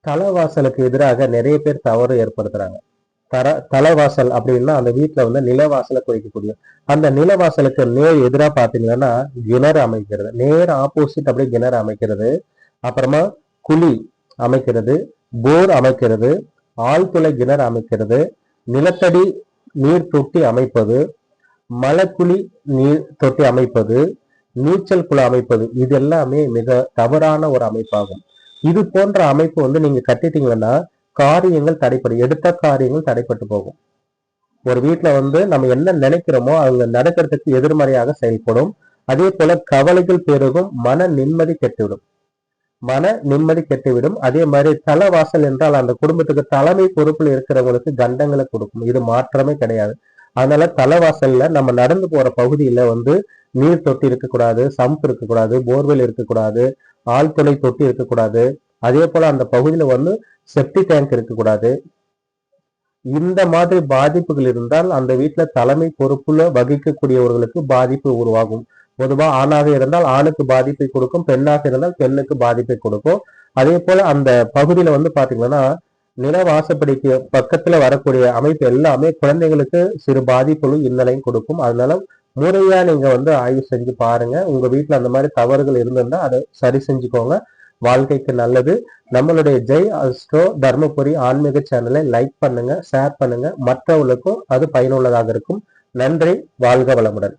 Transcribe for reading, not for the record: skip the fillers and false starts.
தலைவாசலுக்கு எதிராக நிறைய பேர் தவறு ஏற்படுத்துறாங்க. தலைவாசல் அப்படின்னா அந்த வீட்டுல வந்து நிலவாசலை குறிக்கக்கூடிய அந்த நிலவாசலுக்கு நேர் எதிரா பாத்தீங்கன்னா கிணறு அமைக்கிறது, நேர் ஆப்போசிட் அப்படியே கிணறு அமைக்கிறது, அப்புறமா குழி அமைக்கிறது, போர் அமைக்கிறது, ஆழ்துளை கிணறு அமைக்கிறது, நிலத்தடி நீர் தொட்டி அமைப்பது, மலைக்குழி நீர் தொட்டி அமைப்பது, நீச்சல் குளம் அமைப்பது, இது எல்லாமே மிக தவறான ஒரு அமைப்பாகும். இது போன்ற அமைப்பு வந்து நீங்க கட்டிட்டீங்கன்னா காரியங்கள் தடைப்படும், எடுத்த காரியங்கள் தடைப்பட்டு போகும். ஒரு வீட்டுல வந்து நம்ம என்ன நினைக்கிறோமோ அவங்க நடக்கிறதுக்கு எதிர்மறையாக செயல்படும். அதே போல கவலைகள் பெருகும், மன நிம்மதி கெட்டுவிடும். அதே மாதிரி தலைவாசல் என்றால் அந்த குடும்பத்துக்கு தலைமை பொறுப்பில் இருக்கிறவங்களுக்கு கண்டங்களை கொடுக்கும். இது மாற்றமே கிடையாது. அதனால தலைவாசல்ல நம்ம நடந்து போற பகுதியில வந்து நீர் தொட்டி இருக்கக்கூடாது, சம்ப் இருக்கக்கூடாது, போர்வெல் இருக்கக்கூடாது, ஆழ்துளை தொட்டி இருக்கக்கூடாது. அதே போல அந்த பகுதியில வந்து செப்டி டேங்க் இருக்கக்கூடாது. இந்த மாதிரி பாதிப்புகள் இருந்தால் அந்த வீட்டுல தலைமை பொறுப்புல வகிக்கக்கூடியவர்களுக்கு பாதிப்பு உருவாகும். பொதுவா ஆணாக இருந்தால் ஆணுக்கு பாதிப்பை கொடுக்கும், பெண்ணாக இருந்தால் பெண்ணுக்கு பாதிப்பை கொடுக்கும். அதே போல அந்த பகுதியில வந்து பாத்தீங்கன்னா நிலவாசப்படிக்கு பக்கத்துல வரக்கூடிய அமைப்பு எல்லாமே குழந்தைகளுக்கு சிறு பாதிப்புகளும் இன்னலையும் கொடுக்கும். அதனால முறையா நீங்க வந்து ஆய்வு செஞ்சு பாருங்க. உங்க வீட்டுல அந்த மாதிரி தவறுகள் இருந்திருந்தா அதை சரி செஞ்சுக்கோங்க. வாழ்க்கைக்கு நல்லது. நம்மளுடைய ஜெய் அஸ்ட்ரோ தர்மபுரி ஆன்மீக சேனலை லைக் பண்ணுங்க, ஷேர் பண்ணுங்க, மற்றவர்களுக்கும் அது பயனுள்ளதாக இருக்கும். நன்றி. வாழ்க வளமுடன்.